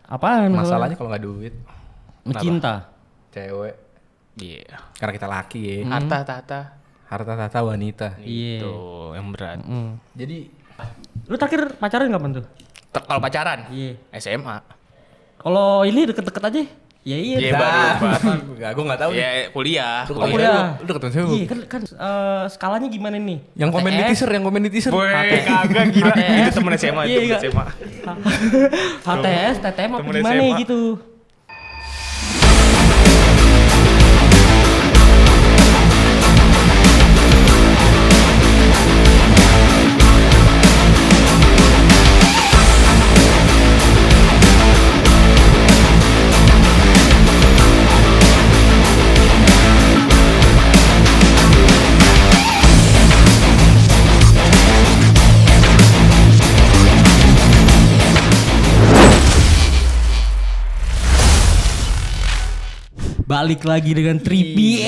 Apaan? Masalahnya kalau nggak duit. Cinta. Cewek. Iya. Karena kita laki ya. Harta tahta. Harta tata wanita. Iya. Itu yang berat. Jadi Lu terakhir pacaran kapan tuh? Kalau pacaran? Iya. SMA. Kalau ini deket-deket aja? Ya iya. Iya, baru. Enggak, gue nggak tahu. Ya kuliah. Oh, kuliah. Lu ketemu siapa? Iya kan skalanya gimana nih? Yang komen di teaser, Boy, kagak gila. Itu temen SMA, Iya, itu iya. temen SMA. HTS, TTM apa Temen gimana SMA. gitu? Balik lagi dengan Tripi.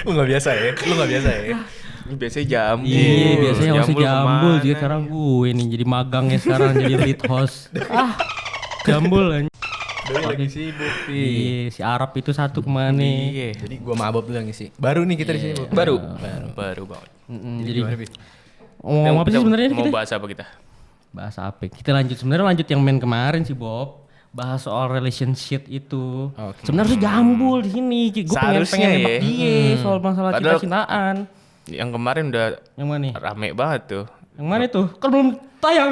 Lu nggak biasa ya? Lu nggak biasa ya? Biasanya jambul. Iya, biasanya masih jambul kemana? juga sekarang gue nih jadi magangnya sekarang jadi lead host. Jambul anjing. Doi lagi sibuk Pi. Iya, si Arab itu satu kemana? Iya. Jadi gua sama Abob dulu yang ngisi. Baru nih kita di sini, Bob. Baru banget. Jadi Gimana, Pi? ngomong apa sih sebenarnya Mau kita? bahas apa kita? Bahas apa? Kita lanjut yang main kemarin sih Bob. Bahas soal relationship itu. Oke. Sebenarnya tuh jambul di sini. Gue pengen Seharusnya nembak ya. dia soal masalah Padahal- cinta-cintaan. Yang kemarin udah Yang mana nih? rame banget tuh. Yang mana itu? Kan belum tayang.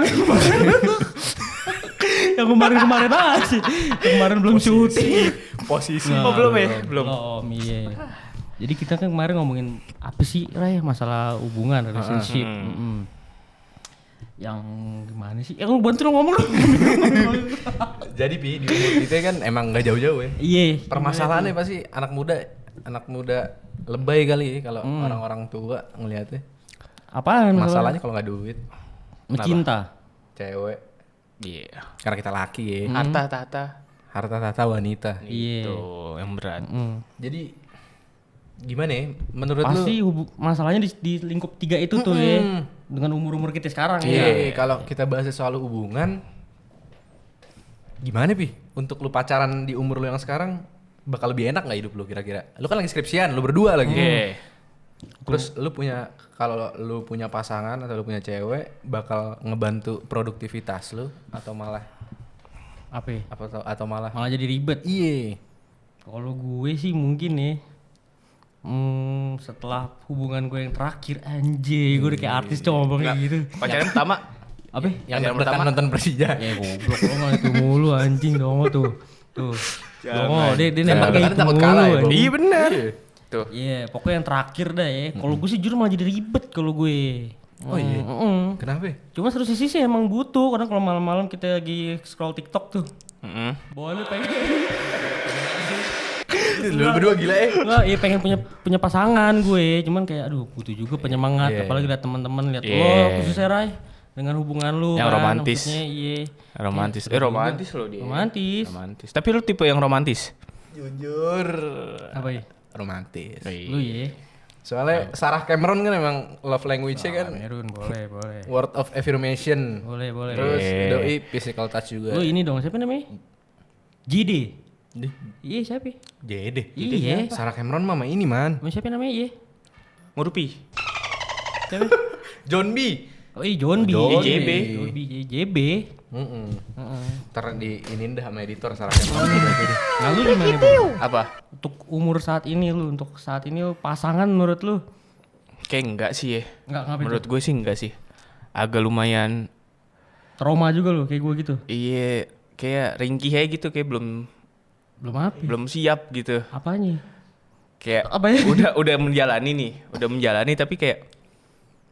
Yang kemarin aja sih. Yang kemarin belum syuting. Posisi. Nah, belum ya? Belum. Iya. Jadi kita kan kemarin ngomongin apa sih Ray masalah hubungan relationship. Yang gimana sih? Yang lu bantu lu ngomong lu. Jadi Pi, di umur kita kan emang nggak jauh-jauh ya. Iya. Permasalahannya pasti anak muda lebay kali ya kalau orang-orang tua ngelihatnya. Apaan? Masalahnya kalau nggak duit, Cinta. cewek. Iya. Karena kita laki ya. Harta tahta. Harta tata wanita. Iya. Itu yang berat. Jadi gimana ya? Menurut Pasti lu? masalahnya di lingkup 3 itu tuh ya. Dengan umur-umur kita sekarang Iya, ya. kalau kita bahas soal hubungan, gimana Pi? Untuk lu pacaran di umur lu yang sekarang, bakal lebih enak nggak hidup lu kira-kira? Lu kan lagi skripsian, lu berdua lagi. Iya. Terus kalau lu punya pasangan atau lu punya cewek, bakal ngebantu produktivitas lu atau malah Apa ya? atau malah Malah jadi ribet. iya. Kalau gue sih mungkin ya. Setelah hubungan gue yang terakhir anjay, gue udah kayak artis coba ngomong kayak gitu. Pacaran pertama. Apa? Yang Pacaran deg-degan pertama. nonton Persija. Ya goblok lo nggak itu mulu anjing dong tuh. Tuh. Dongo dia Kan nembak kayak deg-degan itu takut mulu. kalah ya, Bob. anjing. Iya benar. Tuh. Iya, pokoknya yang terakhir dah ya. Kalau gue sih jujur malah jadi ribet kalau gue. Oh iya. Kenapa? Cuma satu sisi sih emang butuh, karena kalau malam-malam kita lagi scroll TikTok tuh. Boleh pengen. Lu berdua gila ya. Enggak, iya pengen punya pasangan gue. Cuman kayak aduh butuh juga penyemangat, Iya. apalagi lihat teman-teman lihat Iya. lo khususnya Ray dengan hubungan lu Yang kan, romantis. maksudnya, iya. Romantis. Romantis loh dia. Romantis. Romantis. Tapi lu tipe yang romantis? Jujur. Apa ya? Romantis. Lu ya. Soalnya Sarah Cameron kan emang love language-nya kan Merun boleh. word of affirmation. Boleh. Terus Iya. doi physical touch juga. Lu ini dong, siapa namanya? JD. Dih, Iya, siapa? Jede. Iya. Sarah Cameron mama ini man. Emang siapa namanya? Iya. Ngurupi. Siapa? John B. Oh iya, John B. John JB. John B. JB. Ntar di ini dah sama editor Sarah Cameron. Nah, lu gimana, Bang? Apa? Untuk umur saat ini lu, untuk saat ini lu, pasangan menurut lu? Kayak enggak sih ya. Enggak ngapain Menurut gue sih enggak sih. Agak lumayan trauma juga lu kayak gue gitu. iya kayak ringkih aja gitu, kayak Belum apa? belum siap gitu. Apanya? Kayak Apa ya? udah menjalani tapi kayak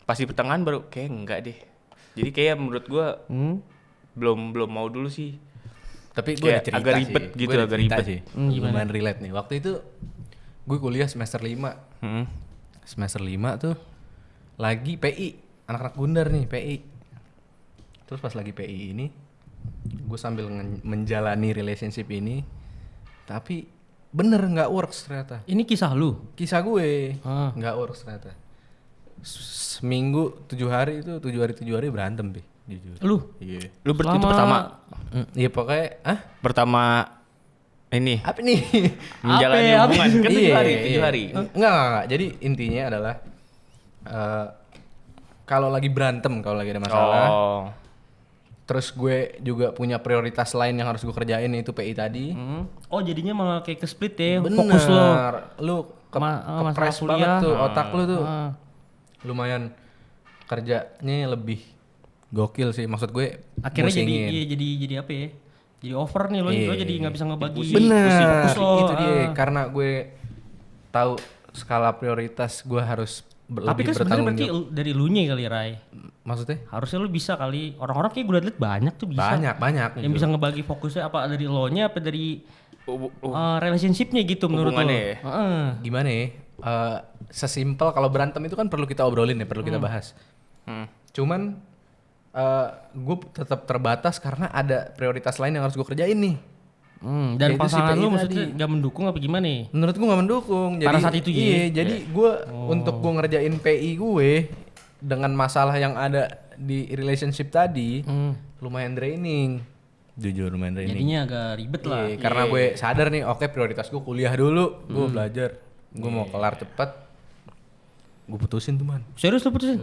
pas di pertengahan baru kayak enggak deh. Jadi kayak menurut gue belum mau dulu sih. Tapi gue Kayak ada cerita agak ribet sih. gitu, Gua ada agak cerita ribet. sih. Gimana? Lumayan relate nih. Waktu itu gue kuliah semester 5. Semester 5 tuh lagi PI, anak-anak bundar nih PI. Terus pas lagi PI ini gue sambil menjalani relationship ini, tapi bener nggak works ternyata. Ini kisah lu? Kisah gue Ah. nggak works ternyata. Seminggu 7 hari itu 7 hari berantem Pi. jujur. Lu? Iya. Lu berarti itu pertama Iya pokoknya, pertama ini apa nih? menjalani Apa? hubungan kan 7 Iya, hari, 7 iya. hari. Enggak. Jadi intinya adalah kalau lagi berantem, kalau lagi ada masalah, Oh. terus gue juga punya prioritas lain yang harus gue kerjain yaitu PI tadi. Oh jadinya malah kayak ke split ya, Bener. fokus lo. Lu Masalah kepres kuliah. banget tuh, otak lu tuh. Ah. Lumayan kerjanya lebih gokil sih, maksud gue. Akhirnya musingin. jadi apa ya? Jadi over nih lo, Iya. lo jadi nggak bisa ngebagi. Bener, fokus lo. itu dia. Ah. Karena gue tahu skala prioritas gue harus Tapi lebih kan sebenarnya bertanggung berarti jawab. dari elunya kali Rai. Maksudnya? Harusnya lu bisa kali. Orang-orang kayak gue liat banyak tuh bisa. Banyak. Yang bisa ngebagi fokusnya apa dari lo-nya apa dari Oh. relationship-nya gitu menurut lo. Hubungannya ya? Heeh. Gimana ya? Sesimpel kalau berantem itu kan perlu kita obrolin ya, perlu kita bahas. Cuman gue tetap terbatas karena ada prioritas lain yang harus gue kerjain nih. Dan Ya itu si pasangan PI lu tadi. maksudnya gak mendukung apa gimana nih? Menurut gue gak mendukung. Pada saat itu ya? Iya, jadi gue untuk gue ngerjain PI gue dengan masalah yang ada di relationship tadi lumayan draining. Jujur lumayan draining. Jadinya agak ribet lah. Iya, karena gue sadar nih, oke prioritas gue kuliah dulu, gue belajar, gue mau kelar cepet, gue putusin tuh man. Serius lu putusin?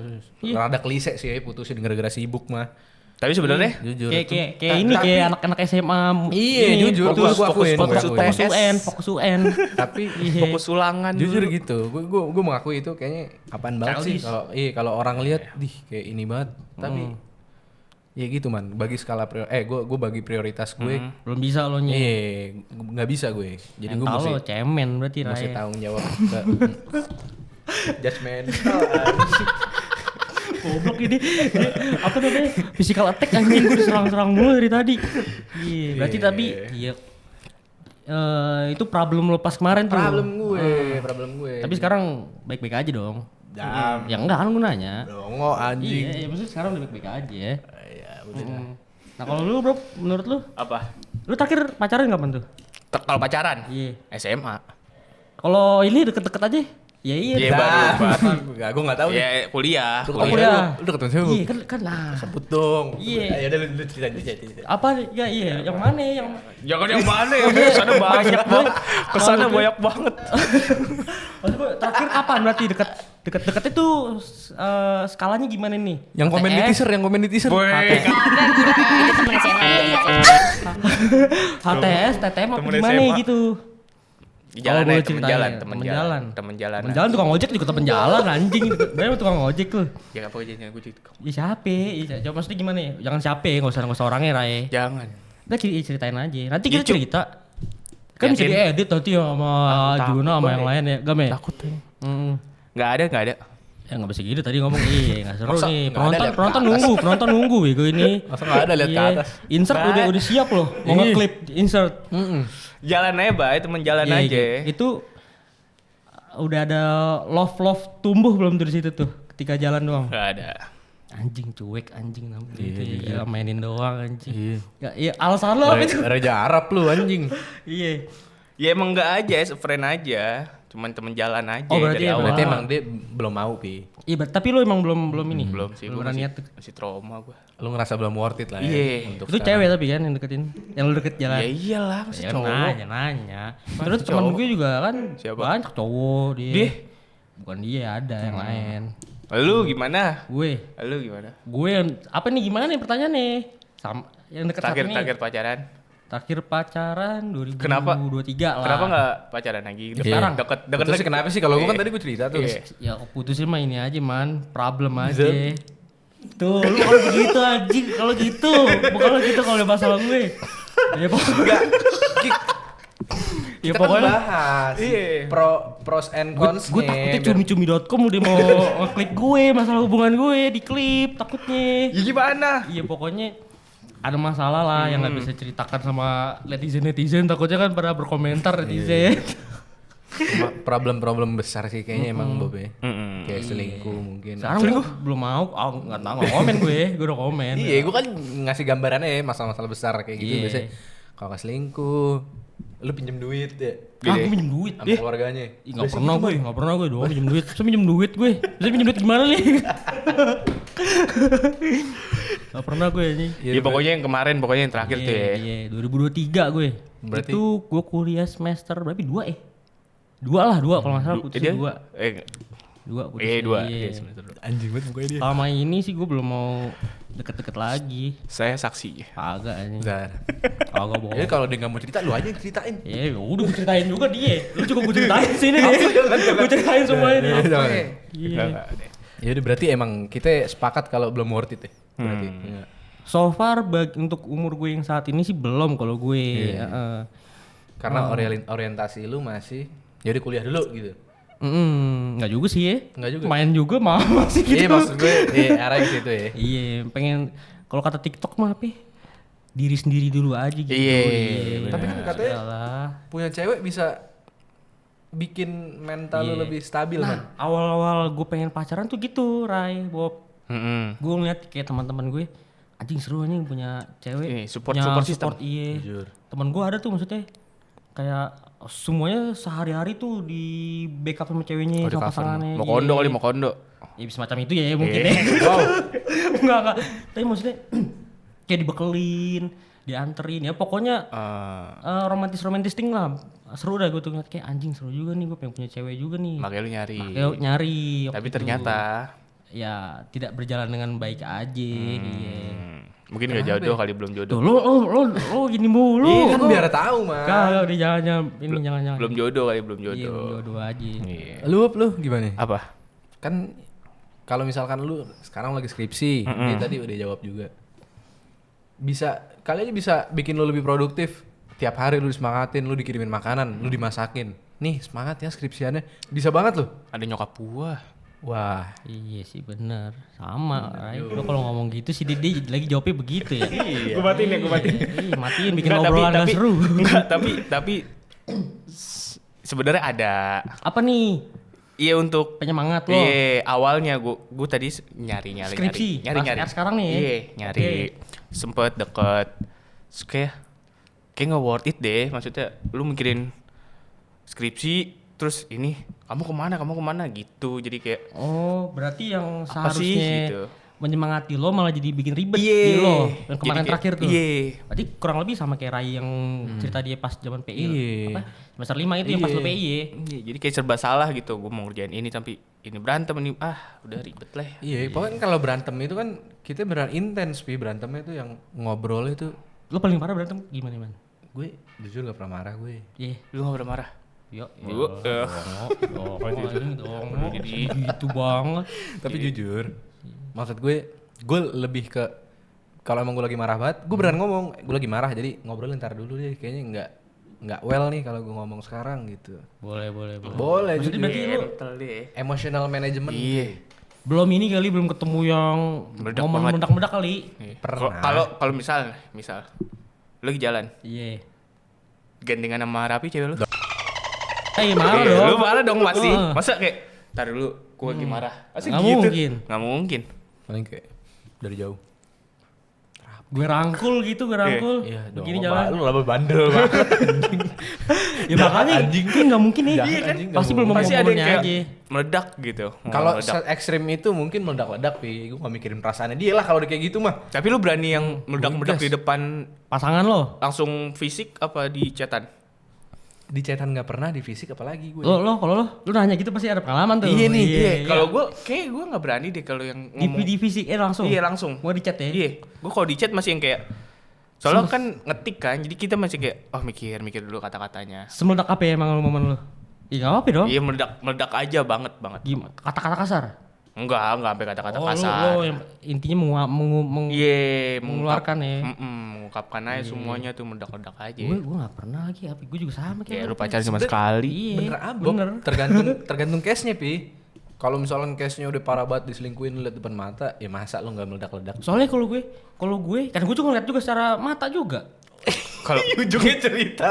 Rada klise sih ya, putusin gara-gara sibuk mah. Tapi sebenarnya Jujur. Kayak ini kayak anak-anak SMA. Iya, ini, jujur, fokus, gua akuin, fokus, gua fokus akuin. UN, fokus UN. Tapi Iya. fokus ulangan jujur dulu. gitu, gue mengakui itu kayaknya apaan banget sih Childish. kalau orang lihat, kayak ini banget. Tapi ya gitu man, bagi skala gue bagi prioritas gue. Belum bisa lo nya. Iya, nggak bisa gue. Jadi gue Mental mesti lo cemen berarti mesti Rai. tanggung jawab ke judgmental. Goblok ini. Apa namanya? Physical attack anjing gue diserang-serang mulu dari tadi. Iya, berarti tapi iya itu problem lo pas kemarin tuh. problem gue. Tapi sekarang baik-baik aja dong. Jam. Ya enggak kan gue nanya. Dongo anjing. Iya, ya maksudnya sekarang udah baik-baik aja. Ya udah. Nah kalau lu bro, menurut lu, Apa? lu terakhir pacaran kapan tuh? Kalau pacaran? Iya. SMA. Kalau ini deket-deket aja? Ya iya. Iya, baru. Enggak, gue enggak tahu nih. Ya kuliah. Lu Oh, ketemu kuliah. siapa? Lu ketemu siapa? Iya kan lah. Sebut dong. Iya. Ya udah lu cerita. Apa? Ya iya. Yang mana? Yang Jangan yang mana ya, kesana banyak banget. Kesana banyak banget. maksud gue terakhir kapan berarti deket itu skalanya gimana nih? Yang komen di teaser, Boy, HTS, TTM apa Temen gimana SMA. gitu? jalan boleh aja, temen ceritain jalan, ya, temen temen jalan. jalan. Temen jalan. Temen jalan tukang ojek juga temen jalan anjing. Bener tukang ojek lu. Ya apa aja gue cerita. Ya siapa? Ya, coba maksudnya gimana ya? Jangan siapa, nggak usah orangnya Rai. Jangan. Udah ceritain aja. Nanti kita YouTube. cerita. Kan bisa Yakin? diedit nanti ya sama Juno sama yang lain ya. Gak me? Takut aja. Hmm. Enggak ada. Ya nggak bisa gitu tadi ngomong iya nggak seru Masa nih. nggak ada lihat Penonton nunggu bego ini. Masa nggak ada lihat ke Iya. atas? Insert udah siap loh. Mau Iya. ngeklip insert. Jalan aja, Bay, temen jalan Iya, aja. Itu udah ada love tumbuh belum tuh di situ tuh ketika jalan doang. Enggak ada. Anjing cuek anjing namanya gitu ya. Gila, mainin doang anjing. Iya. Ya, iya alasan lo apa itu? Raja Arab lu anjing. Iya. Ya emang enggak aja, as a friend aja. Cuman temen jalan aja Oh, berarti dari ya, awal. Berarti emang dia belum mau pi. Iya, tapi lo emang belum ini. Belum sih, belum gue ada niat. masih trauma gue. Lu ngerasa belum worth it lah ya. Iya. untuk Itu sekarang. cewek tapi kan yang deketin. Yang lo deket jalan. Ya iyalah, masih Ya, cowok. nanya. Terus Masih temen cowok. gue juga kan Siapa? banyak cowok dia. Dia? Bukan dia, ada yang lain. Lu gimana? Gue apa nih gimana nih pertanyaannya? Sama yang deket satu nih. Terakhir pacaran. Terakhir pacaran 2023 Kenapa? lah. Kenapa enggak pacaran lagi? Iya. Sekarang? Deket Putusnya lagi. kenapa sih? Kalau gua kan tadi gua cerita tuh. Iya. Ya putusin mah ini aja man, problem aja. Tuh, lu kalau begitu anjing, kalau gitu. Bukan lo gitu kalau udah masalah gue. Ya pokoknya. Ya Kita pokoknya kan bahas pros and cons gue takutnya cumi-cumi.com udah mau ngeklik gue masalah hubungan gue di klip takutnya. Ya gimana? Iya pokoknya ada masalah lah yang nggak bisa ceritakan sama netizen takutnya kan pada berkomentar netizen. problem besar sih kayaknya emang Bob ya. Kayak selingkuh mungkin. Sekarang gue belum mau, nggak tahu nggak komen gue udah komen. Iya, gua kan ngasih gambarannya ya masalah-masalah besar kayak gitu Iya. biasanya. Kalau nggak selingkuh, lu pinjem duit ya. Ah gue pinjem duit. Sama keluarganya. Ih, nggak pernah gue doang pinjem duit. Saya pinjem duit gue. Saya pinjem duit gimana nih? Gak pernah gue anjing. Ya pokoknya yang kemarin, pokoknya yang terakhir tuh ya. Iya, 2023 gue. Berarti- Itu gue kuliah semester berapa? 2 2 kalau nggak salah putusnya 2. 2 putusnya. 2. Iya. Anjing banget mukanya dia. Selama ini sih gue belum mau deket-deket lagi. Saya saksi. Agak anjing. Bentar. Agak bohong. Jadi kalau dia nggak mau cerita, lu aja yang ceritain. Ya udah gue ceritain juga dia. Lu juga gue ceritain sini deh. Gue ceritain semuanya nih. Iya. Ya udah berarti emang kita sepakat kalau belum worth it ya. Berarti. Iya. So far untuk umur gue yang saat ini sih belum kalau gue. Iya. Karena orientasi lu masih jadi kuliah dulu gitu. Nggak juga sih ya. Nggak juga. Main juga masih gitu. Iya maksud gue arah ke situ ya. Iya, pengen kalau kata TikTok mah apa? Ya? Diri sendiri dulu aja gitu. Iya, Tapi kan katanya Yalah. punya cewek bisa bikin mental lu lebih stabil kan. Awal-awal gue pengen pacaran tuh gitu, Rai, Bob. Mm-mm. Gue ngeliat kayak teman-teman gue, anjing seru anjing punya cewek. Ini, support system. Iya. Jujur. Teman gue ada tuh maksudnya kayak semuanya sehari-hari tuh di backup sama ceweknya Oh, di sama cover. pasangannya. Mau kondo Iya. kali, mau kondo. Ya semacam itu ya mungkin Iya. ya. Wow. enggak. Tapi maksudnya kayak dibekelin, dianterin ya pokoknya romantis thing lah. Seru dah gue tuh ngeliat kayak anjing seru juga nih gue pengen punya cewek juga nih. Makanya lu nyari. Makanya nyari. waktu Tapi itu. ternyata ya tidak berjalan dengan baik aja. Iya. mungkin gak jodoh kali, belum Tuh jodoh. lo gini mulu. Iya kan biar tahu mah. Kagak di jangan ini jangan. Belum jodoh kali, belum Iya, jodoh. belum jodoh aja. Iya. Lu gimana? Apa? Kan kalau misalkan lu sekarang lagi skripsi, dia tadi udah jawab juga. Bisa kali aja bisa bikin lu lebih produktif. Tiap hari lu disemangatin, lu dikirimin makanan, lu dimasakin. Nih, semangat ya skripsiannya. Bisa banget lu. Ada nyokap gua. Wah, Iya sih benar. Sama, Rai. Lo kalau ngomong gitu sih dia lagi jawabnya begitu ya. Iya. Gua matiin ya, gua matiin. Iya, matiin bikin Enggak, obrolan gak seru. Enggak, tapi sebenarnya ada. Apa nih? Iya untuk Penyemangat lo. Iya, awalnya gua tadi nyari. Skripsi, pas sekarang nih ya? Iya, nyari. Sempet deket. Terus kayak nggak worth it deh. Maksudnya lu mikirin skripsi terus ini kamu kemana gitu. Jadi kayak Oh, berarti yang Apa sih, seharusnya gitu. menyemangati lo malah jadi bikin ribet Iya. di lo. Dan Jadi kemarin kayak- terakhir tuh. Iya. Berarti kurang lebih sama kayak Rai yang cerita dia pas zaman PI. Iya. Apa? Semester 5 itu yang pas lo PI ya. Iya, jadi kayak serba salah gitu. Gue mau ngerjain ini tapi ini berantem ini udah ribet lah. iya. Pokoknya kalau berantem itu kan kita beneran intens, berantemnya itu yang ngobrol itu. Lo paling parah berantem gimana, Man? Gue jujur gak pernah marah gue. Iya. Lu gak pernah marah? Yo, Gua jadi gitu banget. Tapi jujur, maksud gue lebih ke kalau emang gue lagi marah banget, gue beneran ngomong, gue lagi marah jadi ngobrolin ntar dulu deh, kayaknya nggak well nih kalau gue ngomong sekarang gitu. Boleh. Boleh. Maksudnya jujur. berarti lu Mental deh. Emotional management. Iya. belum ini kali belum ketemu yang Meledak momen banget. meledak-meledak kali. Pernah. Kalau misal lu lagi jalan Iya. gandengan sama Rapi cewek lu. Marah Iya, dong. Lu marah dong pasti. Heeh. Masa kayak tar dulu gua lagi marah. Masa Nggak gitu? mungkin. Nggak mungkin. Paling kayak dari jauh. Gue rangkul gitu, gue rangkul. Iya dong. Begini jalan. Lu lama bandel banget. Ya makanya kan nggak mungkin ya. Jahat, anjing, nggak Pasti belum mungkin. Pasti ada yang momennya kayak aja. meledak gitu. Kalau Meledak. ekstrim itu mungkin meledak-ledak, gue gak mikirin perasaannya dia lah kalau udah kayak gitu mah. Tapi lu berani yang meledak-meledak gas. di depan Pasangan lo. langsung fisik apa di chatan? Di chatan gak pernah, di fisik apalagi gue. Kalau lu nanya gitu pasti ada pengalaman tuh. Iya nih. Iya. Kalau gua kayak gua nggak berani deh kalau yang di ngomong. fisik langsung. Iya langsung. Mau di chat ya? Iya. Gua kalau di chat masih yang kayak soalnya kan ngetik kan, jadi kita masih kayak mikir dulu kata-katanya. Semeledak apa ya emang lu momen lu? Iya enggak apa dong. Iya meledak aja banget. Gimana? Kata-kata kasar. Enggak sampai kata-kata Oh, kasar. Lo yang intinya Iya, mengeluarkan ya. mengungkapkan aja semuanya tuh meledak-ledak aja. Gue enggak pernah lagi, gue juga sama Kayak lu kayak. pacaran cuma sekali. Iya. Bener abok. Bener. Tergantung case-nya, Pi. Kalau misalkan case-nya udah parah banget diselingkuhin lu liat depan mata, ya masa lu gak meledak-ledak? Soalnya kalau gue kan gue juga ngeliat juga secara mata juga. Kalau Ujungnya cerita.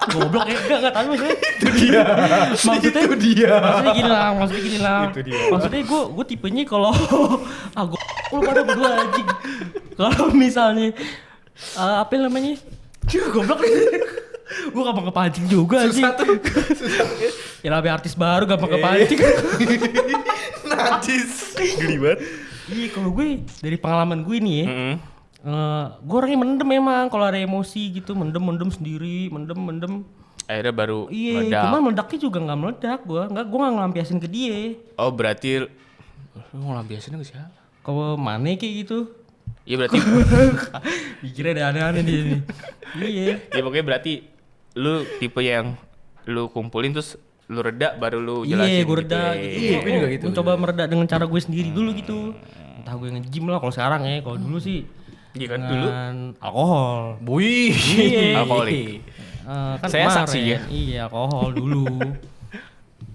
Goblok ya enggak tahu maksudnya. Itu dia. Maksudnya Itu dia. Maksudnya gini lah. Maksudnya gue tipenya kalau gue lu pada berdua anjing. Kalau misalnya apa namanya? Goblok. Gue gampang kepancing juga anjing. Susah. Ya lebih artis baru gampang kepancing. Najis. geli banget. Iya kalau gue dari pengalaman gue nih ya. Mm-mm. Gue orangnya mendem emang kalau ada emosi gitu, mendem sendiri, mendem. Akhirnya baru Iya, meledak. cuman meledaknya juga nggak meledak gue nggak ngelampiasin ke dia. Oh berarti lu ngelampiasinnya ke siapa? Ke mana kayak gitu? Iya berarti Pikirnya ada aneh-aneh dia nih. Iya. ya pokoknya berarti lu tipe yang lu kumpulin terus lu reda baru lu jelasin. Iya, gue reda gitu. gitu. Iya, gue juga gitu. Mencoba mereda dengan cara gue sendiri dulu gitu. Entah gue nge-gym lah kalau sekarang ya. Kalau dulu sih Iya kan dulu. dengan alkohol. Wih, Iya. Alkoholik. Kan Saya kemarin. saksi ya. Iya, alkohol dulu.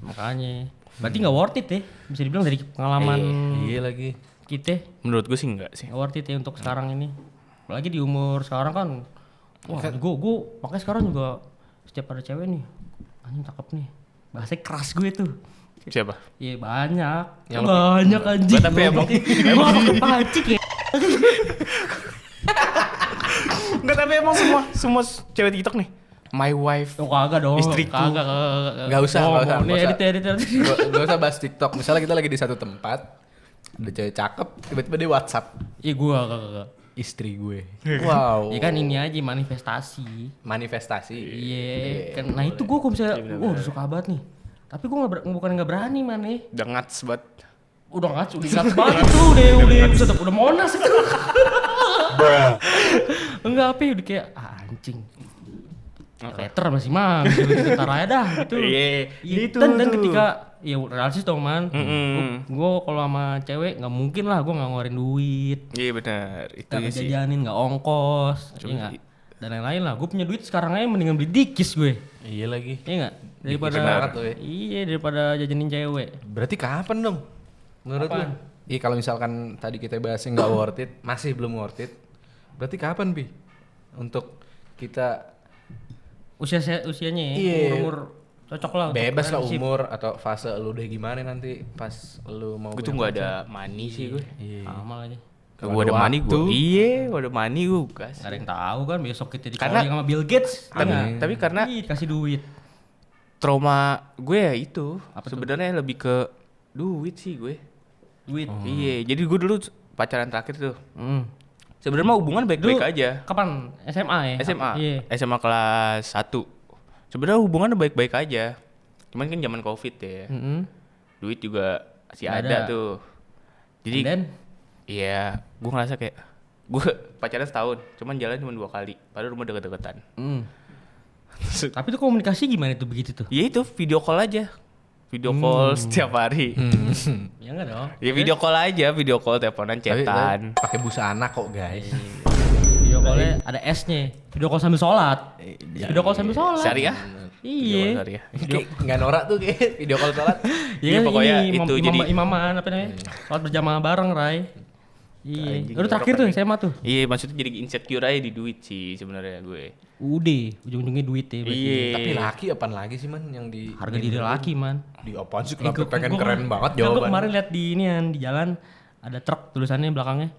Makanya. Berarti nggak worth it ya. Bisa dibilang dari pengalaman iya lagi. kita Menurut gue sih enggak sih. nggak worth it ya untuk sekarang ini. Apalagi di umur sekarang kan. Wah, gue makanya sekarang juga setiap ada cewek nih, anjing cakep nih. Bahasanya keras gue tuh. Siapa? Iya banyak. Yang Banyak anjing. Tapi emang emang kepacik ya. enggak tapi emang semua cewek TikTok nih. My wife. Oh kagak dong. Istriku. Kagak. Nggak usah, nggak usah, Nih nggak usah. edit. Gak usah bahas TikTok. Misalnya kita lagi di satu tempat, ada cewek cakep, tiba-tiba dia WhatsApp Iya gua kagak. istri gue. Wow. Ya kan ini aja manifestasi. Manifestasi. Iya. Kan nah itu gua kok bisa udah suka banget nih. Tapi gua bukan nggak berani man nih. Udah ngats banget. Udah ngats banget itu udah monas itu. Enggak apa ya udah kayak anjing. Letter masih mang gitu tar aja dah gitu. Iya. Itu dan ketika ya realistis dong man. Mm-mm. Gue kalau sama cewek nggak mungkin lah gue nggak ngeluarin duit, Iya benar. Itu nggak sih. jajanin, nggak ongkos, iya nggak. Dan lain-lain lah. Gue punya duit sekarang aja mendingan beli dikis gue, Iya lagi. iya nggak? Daripada banget tuh ya. iya daripada jajanin cewek. Berarti kapan dong? Menurut lu? Apaan? Iya kalau misalkan tadi kita bahasnya nggak worth it, masih belum worth it. Berarti kapan Bi? Untuk kita Usianya ya, Iya. umur cocok lah. untuk bebas lah friendship. umur atau fase lu udah gimana nanti pas lu mau Gue tuh punya nggak ada pacar. money sih gue. Iya. Sama aja. Kalau gue ada money gue. Iya, gue ada money gue gas. Gak ada yang tahu kan besok kita Karena- di sama Bill Gates. Tapi karena Ih, kasih duit. trauma gue ya itu. Apa tuh? Sebenarnya lebih ke duit sih gue. Duit. Iya, jadi gue dulu pacaran terakhir tuh. Hmm. Sebenarnya mah hubungan baik-baik Dulu aja. Kapan? SMA ya? SMA. Iya. SMA kelas 1. Sebenarnya hubungan baik-baik aja. Cuman kan zaman Covid ya. Mm-mm. Duit juga masih Nggak ada ada. tuh. Jadi And then? iya, gue ngerasa kayak gue pacaran setahun, cuman jalan cuma 2 kali. Padahal rumah deket-deketan. Tapi tuh komunikasi gimana tuh begitu tuh? Ya itu video call aja. Video call setiap hari. Ya enggak dong. Ya video call aja, video call, teleponan, Tapi chatan. pakai busana kok guys. Video callnya ada S-nya. Video call sambil sholat. Video call sambil sholat. Syariah? Video call Iya. syariah. Kayak nggak norak tuh kayak video call sholat. Iya, pokoknya itu jadi- imaman apa namanya? Sholat berjamaah bareng, Rai. Iya. Anjing, Udah terakhir tuh SMA tuh. Iya, maksudnya jadi insecure aja di duit sih sebenarnya gue. Udah, ujung-ujungnya duit ya berarti. Iya. Tapi laki apaan lagi sih man yang di Harga diri laki, man. di apaan sih Gua- kenapa pengen gua- keren banget Gue jawaban. kemarin lihat di inian di jalan ada truk tulisannya belakangnya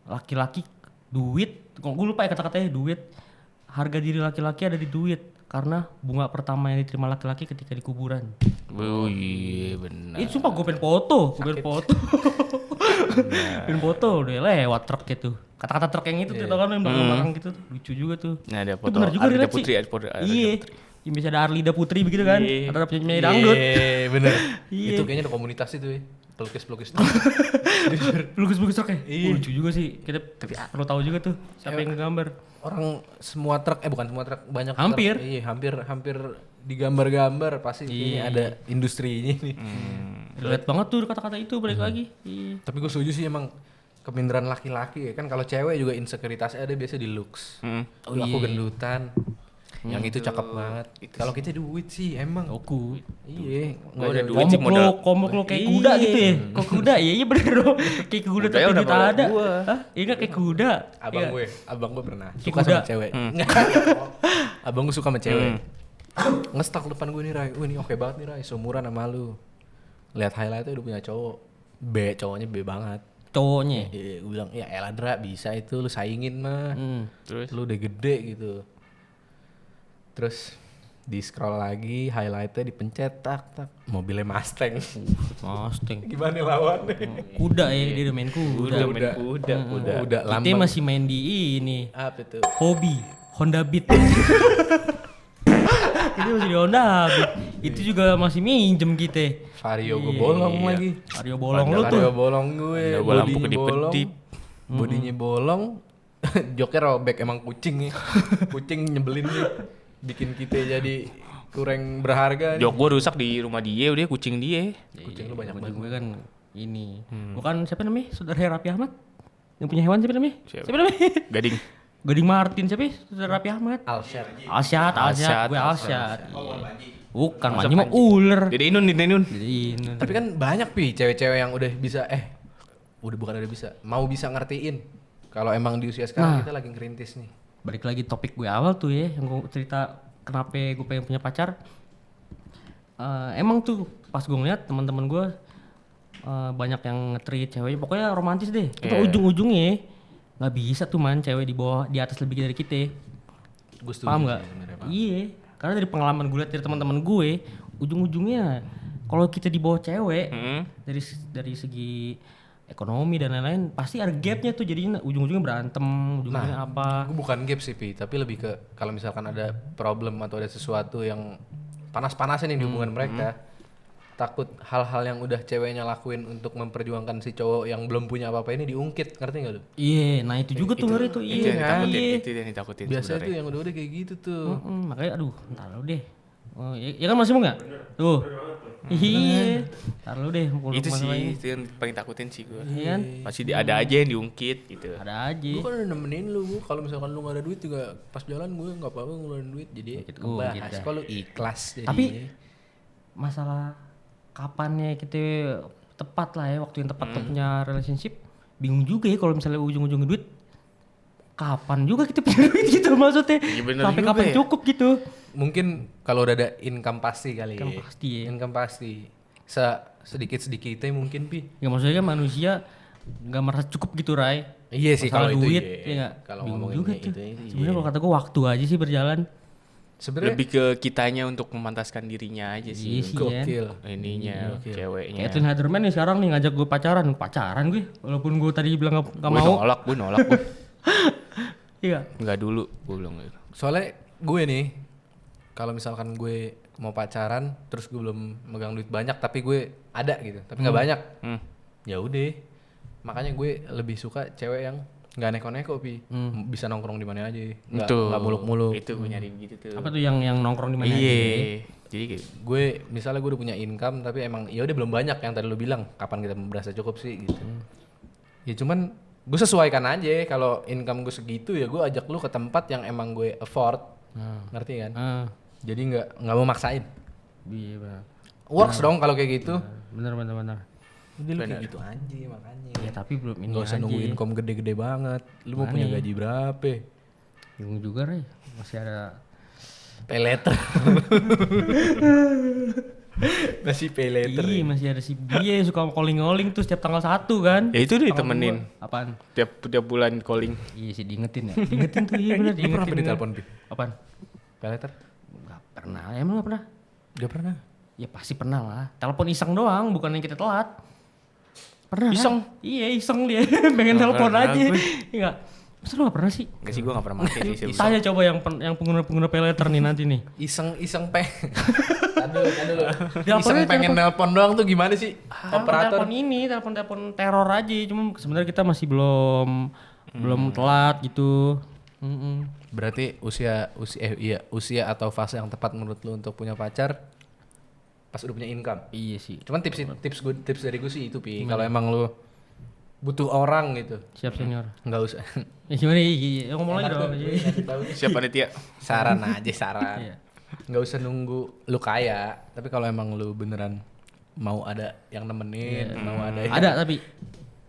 laki-laki duit. Kok gue lupa ya kata-katanya duit. Harga diri laki-laki ada di duit karena bunga pertama yang diterima laki-laki ketika di kuburan. Oh iya benar. Itu sumpah gue pengen foto, pengen foto udah lewat truk gitu. Kata-kata truk yang itu tuh tau kan yang belakang gitu tuh. Lucu juga tuh. Nah, ada Itu foto bener juga Arlida relate sih. Putri, Arlida Iya. Putri. Yang bisa ada Arlida Putri begitu kan. Iya. Ada penyanyi dangdut. Iya bener. Iya. Itu kayaknya ada komunitas itu ya. Pelukis-pelukis. Lukis-lukis truk ya? Oh, lucu juga sih. Kita perlu tahu juga tuh siapa yang ngegambar. Orang semua truk bukan semua truk banyak truk. Hampir. Iya hampir digambar-gambar pasti kayaknya ada industrinya nih. Relate banget tuh kata-kata itu balik lagi. Iya. Tapi gue setuju sih emang kepintaran laki-laki ya kan kalau cewek juga insekuritasnya ada biasa di looks. Oh, Aku iya. gendutan. Yang itu cakep banget. Kalau kita duit sih emang. Oku. Iya. Gua ada jauh- duit sih Komuk lo kayak kuda gitu ya. Kok kuda? Iya bener dong. Kayak kuda Kudanya tapi udah duit pada ada. gua. Hah? Iya nggak kayak kuda. Iya. Abang gue pernah Kayak suka kuda. sama cewek. Abang gue suka sama cewek. Ngestak depan gue nih Rai. Wih ini oke banget nih Rai, seumuran sama lu. Lihat highlightnya udah punya cowok. B, cowoknya B banget. Cowoknya. Iya, gue bilang ya elah Dra bisa itu lu saingin mah. Hmm. Terus Lu udah gede gitu. Terus di scroll lagi, highlightnya dipencet, tak, mobilnya Mustang. Mustang. Gimana lawannya? Kuda ya, dia udah main kuda. Udah main kuda. Udah Kita lambang. masih main di ini. Apa tuh? Hobi Honda Beat. Itu masih di Honda Beat. Itu juga masih minjem kita. Vario gue bolong Iya. lagi. Vario bolong lu tuh. Vario bolong gue. Ada bola lampu bodinya bolong. kedip-kedip. Bodinya bolong. Joknya robek emang kucing nih. Kucing nyebelin nih. Bikin kita jadi kurang berharga nih. Jok gue rusak di rumah dia, udah kucing dia. Kucing lu banyak Kucing banget. gue kan ini. Bukan siapa namanya? Saudara Raffi Ahmad. Yang punya hewan siapa namanya? Siapa? namanya? Gading. Gading Martin siapa? Saudara Raffi Ahmad. Alshar. Alsyad. Alsyad. Gue Alsyad. Iya. Bukan, Manji mah ular. Dede Inun. Jadi ini. Tapi kan banyak pi cewek-cewek yang udah bisa bukan udah bisa, mau bisa ngertiin. Kalau emang di usia sekarang kita lagi ngerintis nih. Balik lagi topik gue awal tuh ya, yang gue cerita kenapa gue pengen punya pacar. Emang tuh pas gue ngeliat teman-teman gue banyak yang nge-treat ceweknya, pokoknya romantis deh. Kita ujung-ujungnya nggak bisa tuh man cewek di atas lebih dari kita. Gue setuju. Paham nggak? sih sebenarnya, Pak. Iya, karena dari pengalaman gue lihat dari teman-teman gue, ujung-ujungnya kalau kita di bawah cewek dari segi ekonomi dan lain-lain pasti ada gapnya tuh, jadinya ujung-ujungnya berantem, ujung-ujungnya apa? Gue bukan gap sih pi, tapi lebih ke kalau misalkan ada problem atau ada sesuatu yang panas-panasin nih di hubungan mereka, takut hal-hal yang udah ceweknya lakuin untuk memperjuangkan si cowok yang belum punya apa-apa ini diungkit, ngerti gak lu? Iya, nah itu juga tuh ngeri tuh. Itu yang ditakutin, Iya. itu yang ditakutin Biasanya tuh sebenarnya. yang udah-udah kayak gitu tuh. Makanya aduh, ntar lu deh. Oh, ya kan masih mau nggak? Tuh. Iya. Ntar lu deh. Itu sih, itu yang paling takutin sih gue. Iya kan? Pasti ada aja yang diungkit gitu. Ada aja. Gue kan udah nemenin lu, kalau misalkan lu gak ada duit juga pas jalan gue gak apa-apa ngeluarin duit, jadi ngebahas gitu. kalau ikhlas jadi. Tapi masalah kapannya kita tepat lah ya, waktu yang tepat punya relationship, bingung juga ya kalau misalnya ujung-ujungnya duit. Kapan juga kita punya duit gitu maksudnya. Iya bener Sampai juga kapan ya. cukup gitu. Mungkin kalau udah ada income pasti kali. Income pasti ya. Income pasti. Sedikit-sedikitnya mungkin pi. Ya maksudnya kan manusia nggak merasa cukup gitu Rai. Iya sih Masalah kalau itu duit, iya. ya nggak? Kalau Bingung ngomongin juga kayak tuh. itu, iya. Sebenarnya kalau kata gue waktu aja sih berjalan. Sebenarnya Lebih ke kitanya untuk memantaskan dirinya aja Iya sih. sih ya. gokil. Ininya, ceweknya. Kayak Twin Haderman nih sekarang nih ngajak gue pacaran gue. Walaupun gue tadi bilang gak Gue mau. nolak, gue. Iya. Enggak dulu, gue bilang gitu. Soalnya gue nih kalau misalkan gue mau pacaran terus gue belum megang duit banyak tapi gue ada gitu, tapi nggak banyak. Ya udah. Makanya gue lebih suka cewek yang nggak neko-neko pi. Bisa nongkrong di mana aja. Nggak muluk-muluk. Itu gue nyari gitu tuh. Apa tuh yang nongkrong di mana aja? Iya. Jadi kayak Gue misalnya gue udah punya income tapi emang ya udah belum banyak yang tadi lu bilang, kapan kita merasa cukup sih gitu. Ya cuman gue sesuaikan aja, kalau income gue segitu ya gue ajak lu ke tempat yang emang gue afford. Ngerti kan? Jadi nggak mau maksain. Iya benar. Works dong kalau kayak gitu. Benar. Udah lu kayak gitu aja makanya. Ya tapi belum ini Gak usah aja. nunggu income gede-gede banget. Lu mau punya gaji berapa? Bingung juga Ray. Masih ada Pay letter. Masih pay letter. Iya, masih ada si dia yang suka calling-calling tuh setiap tanggal 1 kan. ya itu deh Tanggal temenin. 2. Apaan? Tiap bulan calling. Iya sih diingetin ya. Diingetin tuh iya benar Lu pernah diingetin. ditelepon Pi? Apaan? Pay letter? Enggak pernah. Emang enggak pernah? Gak pernah. Ya pasti pernah lah. Telepon iseng doang, bukan yang kita telat. Pernah Iseng? Kan? Iya iseng dia. Pengen Nggak telepon pernah aja. gue. Iya. Masa lu gak pernah sih? Enggak sih gue gak pernah pakai sih sebenarnya. Tanya coba yang pengguna pay letter nih nanti nih. Iseng Tadulu. Ya, Iseng apalagi pengen nelpon doang tuh gimana sih? Operator. Telepon ini, telepon teror aja. Cuma sebenarnya kita masih belum telat gitu. Berarti usia atau fase yang tepat menurut lu untuk punya pacar pas udah punya income. Iya sih. Cuman tips dari gue sih itu Pi. Kalau emang lu butuh orang gitu, Siap senior. nggak usah. Ya gimana ya? Ngomong lagi dong. Siapa panitia? Saran aja saran. Iya. Nggak usah nunggu lu kaya. Tapi kalau emang lu beneran mau ada yang nemenin, mau ada yang Ada tapi.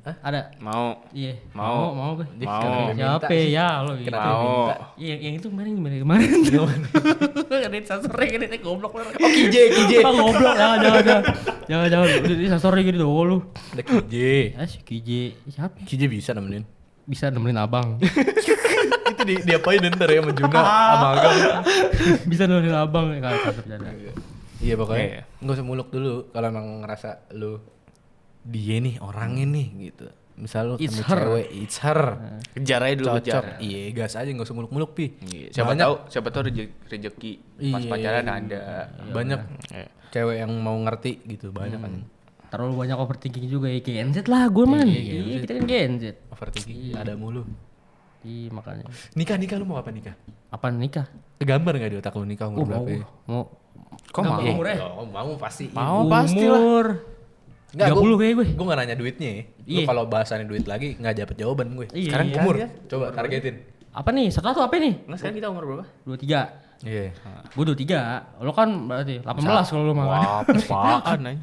Ada. Mau. Iya. Mau. Mau gue. Dia Mau. kenapa dia minta Siapa sih? ya lo? Kenapa dia Mau. minta? Iya, yang itu kemarin gimana? Ada sensor ini goblok banget. Oh KJ. Ah, goblok jangan. Ini sensor gitu tuh lu. Ada KJ. Si KJ siapa? KJ bisa nemenin. Bisa nemenin abang. Itu diapain ntar ya sama Juna sama Agam. Bisa nolongin abang ya kalau bercanda. Iya pokoknya Iya. nggak usah muluk dulu kalau emang ngerasa lu dia nih orangnya nih gitu. Misal lu It's ketemu her. cewek, it's her. Kejar aja dulu, kejar. Cocok. Iya, gas aja nggak usah muluk-muluk pi. Iya, siapa tahu rezeki pas Iya. pacaran ada. Banyak Iya. cewek yang mau ngerti gitu, banyak kan. Terlalu banyak overthinking juga ya. Gen Z lah gue man. Iya, Gen Z. Iya, kita kan Gen Z. Overthinking ada mulu. Iya makanya. Nikah lu mau apa nikah? Apa nikah? Kegambar nggak di otak lu nikah umur berapa? Ya? Mau. Kok mau? Umurnya? Oh, mau pasti. Mau pasti lah. Umur. 30 kayak gue. Gue gak nanya duitnya ya. Lu Iya. kalau bahasannya duit lagi gak dapet jawaban gue. Iya, Sekarang iya. umur. Coba targetin. Apa nih? Satu apa nih? Nah, sekarang kita umur berapa? 23. Iya. Gue 23. Lo kan berarti 18 kalau lo mau. Wah, apaan aja.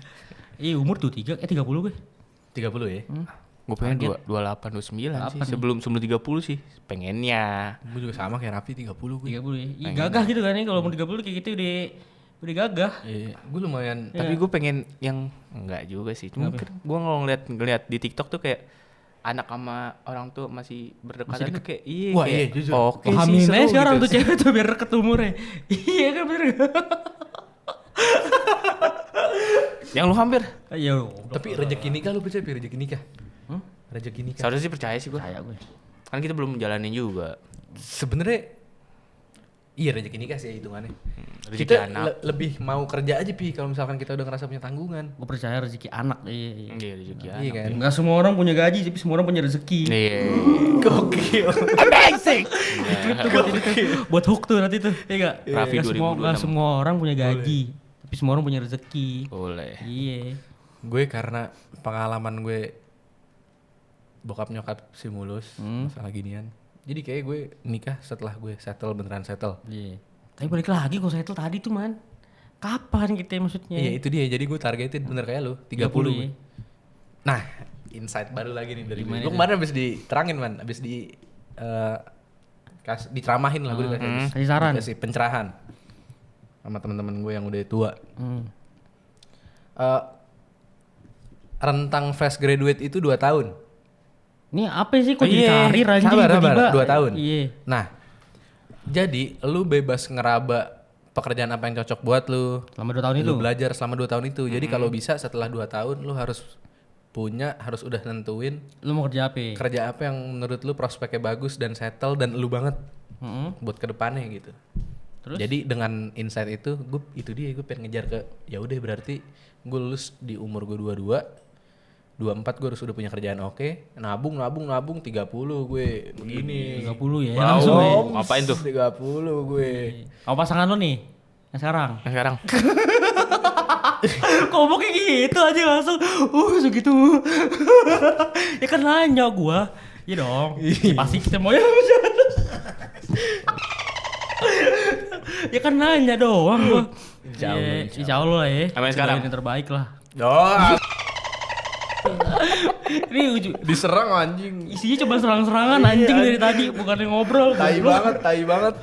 Iya umur 23, 30 gue. 30 ya. Gue pengen 28, 29 sih. Sebelum 30 sih. Pengennya. Gue juga sama kayak Raffi 30 gue. 30 ya. Ih, gagah gitu kan nih kalau umur 30 kayak gitu udah gagah. Iya. Gue lumayan. Tapi gue pengen yang enggak juga sih. Cuma gue ngeliat di TikTok tuh kayak anak sama orang tuh masih berdekatan tuh kayak iya Wah, kayak iya, jujur. oke sih Hamilin seru aja sekarang gitu. tuh cewek tuh biar deket umurnya. Iya kan bener. Yang lu hampir. Iya. Tapi rezeki nikah lu percaya rezeki nikah? Rezeki nikah. Seharusnya sih percaya sih gue. Kayak gue. Kan kita belum menjalani juga. Sebenarnya iya rezeki nikah sih hitungannya. Rezeki Kita anak. lebih mau kerja aja pi kalau misalkan kita udah ngerasa punya tanggungan. Gue percaya rezeki anak. Iya. Iya rezeki Iya anak. kan? Enggak semua orang punya gaji, tapi semua orang punya rezeki. Iya. Gokil. Amazing. Itu buat ini tuh, buat hook tuh nanti tuh. Iya enggak? Raffi Enggak 2026. semua orang punya gaji, tapi semua orang punya rezeki. Boleh. Iya. Gue karena pengalaman gue bokap nyokap stimulus masalah ginian. Jadi kayak gue nikah setelah gue settle beneran settle. Iya. Tapi balik lagi kok settle tadi tuh man. Kapan kita maksudnya? Iya itu dia. Jadi gue targetin bener kayak lu 30 ya. gue. Nah, insight baru lagi nih dari gue. Gimana Gue itu? kemarin abis diterangin man, abis diceramahin lah gue dikasih Kasih saran. dikasih pencerahan sama teman-teman gue yang udah tua. Rentang fresh graduate itu 2 tahun. Ini apa sih kok Iya. jadi karir anjing Sabar, tiba-tiba? 2 tahun. Iya. Nah, jadi lu bebas ngeraba pekerjaan apa yang cocok buat lu. Selama 2 tahun itu. Lu belajar selama 2 tahun itu. Jadi kalau bisa setelah 2 tahun lu harus udah nentuin Lu mau kerja apa? kerja apa yang menurut lu prospeknya bagus dan settle dan lu banget Heeh. buat kedepannya gitu. Terus? Jadi dengan insight itu gue pengen ngejar ke ya udah berarti gue lulus di umur gue 24 gue harus udah punya kerjaan oke. Nabung 30 gue begini. 30 ya. Wow. Langsung ya. Ngapain tuh? 30 gue. Apa pasangan lu nih? Yang sekarang? Nah, sekarang Kok mau kayak gitu aja langsung. Segitu. Ya kan nanya gua. Iya dong. Pasti kita mau ya. Ya kan nanya doang gua. Insya Allah, Iya, insya Allah ya. Sampai sekarang? Yang terbaik lah. Oh, Ini diserang anjing. isinya cuma serang-serangan anjing dari tadi, bukan yang ngobrol. Tai goblok. banget.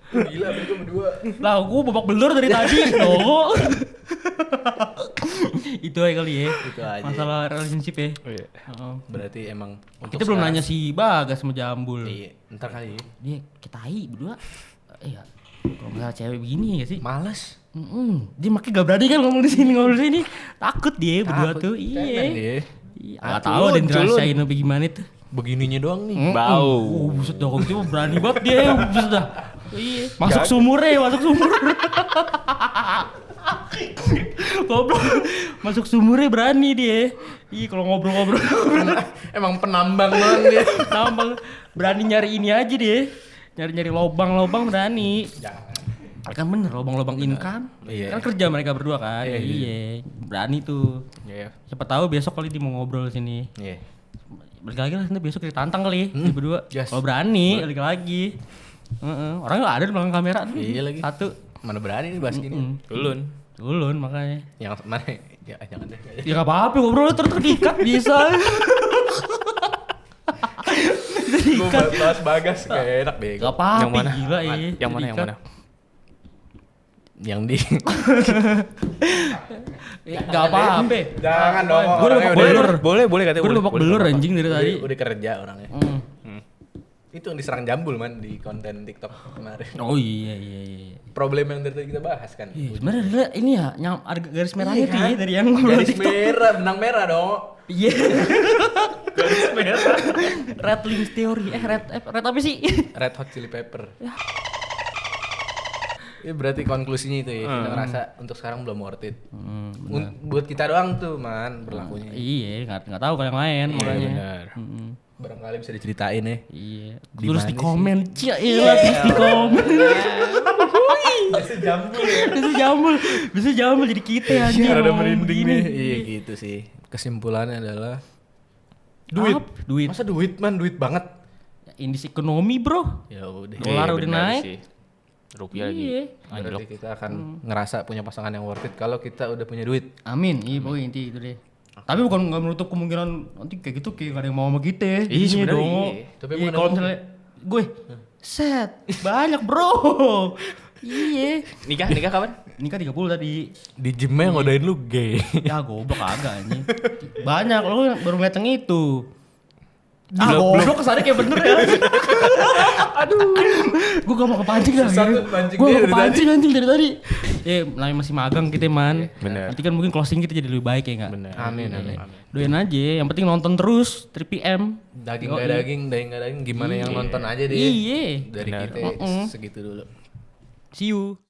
Gila bego berdua. Lah, gua babak belur dari tadi. Loh. Itu aja kali ya. Itu aja. Masalah relationship ya. iya. Heeh. Berarti emang untuk Kita belum sekarang- nanya si Bagas sama Jambul. Iya, ntar kali. Dia ketai berdua. Iya. Kalau misalnya cewek begini ya sih. Males. Dia makanya gak berani kan ngomong di sini. Takut dia berdua Takut. tuh. Cemen Iya. dia. Iya. Gak tahu ada yang dirasain apa gimana itu. Begininya doang nih. Bau. Buset dah, kalau gitu mah berani banget dia. Buset dah. Iya. Masuk sumur. Goblok. Masuk sumurnya berani dia. Iya kalau ngobrol-ngobrol. Emang penambang banget dia. Tambah berani nyari ini aja dia. Nyari-nyari lobang-lobang berani. Jangan. Kan bener lobang-lobang income. Iya. Kan kerja mereka berdua kan. Iya, Iya. Berani tuh. Iya. Siapa tahu besok kali dia mau ngobrol sini. Iya. Balik lagi lah nanti besok kita tantang kali dia berdua. Yes. Kalau berani balik lagi. Orang nggak ada di belakang kamera tuh. Iya lagi. Satu. Mana berani nih bahas gini. Ulun. Makanya. Yang mana? Ya jangan deh. Ya nggak apa-apa ngobrol terus terikat bisa. Gue bahas Bagas kayak enak bego. Gak apa-apa. Yang mana? Gila iya. Yang mana? Yang mana? Yang di Gak apa-apa. Jangan dong. Gue udah babak belur. Boleh katanya. Gue udah babak belur anjing dari tadi. Udah kerja orangnya. Itu yang diserang Jambul man di konten TikTok kemarin. Oh iya. Problem yang dari tadi kita bahas kan. Iya, sebenarnya ada ini ya, ada garis merahnya tuh ya dari yang Garis TikTok. merah, benang merah dong. Iya. Garis merah. Red Link Theory. Red apa sih? Red Hot Chili Pepper. Ya berarti konklusinya itu ya, kita ngerasa untuk sekarang belum worth it. Buat kita doang tuh man berlakunya. Iya, nggak tahu kalau yang lain makanya. Benar. Barangkali bisa diceritain ya. Iya. Di Terus mana di sih? komen, terus di komen. Bisa jambul ya. Bisa jambul jadi kita anjir. Ada ngomong merinding begini. nih. Iya gitu sih. Kesimpulannya adalah duit. Duit. Masa duit man, duit banget. Indeks ekonomi, Bro. Ya udah. Dolar Iya, udah benar naik. sih. Rupiah Iya. lagi anjlok. Berarti kita akan ngerasa punya pasangan yang worth it kalau kita udah punya duit. Amin. Iya, pokoknya inti itu deh. Tapi bukan nggak menutup kemungkinan nanti kayak gitu kayak gak ada yang mau sama kita. Iya, Jadinya sebenarnya dong. iya. Tapi Iya, emang kalau ada- misalnya gue set banyak, Bro. Iya. Nikah kapan? Nikah 30 tadi. Di gymnya ngodain lu gay. Ya goblok agak anjing. Banyak lo baru ngeliat yang itu. Goblok kesannya kayak bener ya. Aduh. Gue gak mau kepancing dah. Susah tuh pancing Gue dia mau dari kepancing anjing dari tadi. Namanya masih magang kita man. Bener. Nanti kan mungkin closing kita jadi lebih baik ya enggak? Bener. Amin. Doain aja, yang penting nonton terus 3PM. Daging gak daging, gimana yang nonton aja deh. Iya. Dari Benar. kita segitu dulu. See you.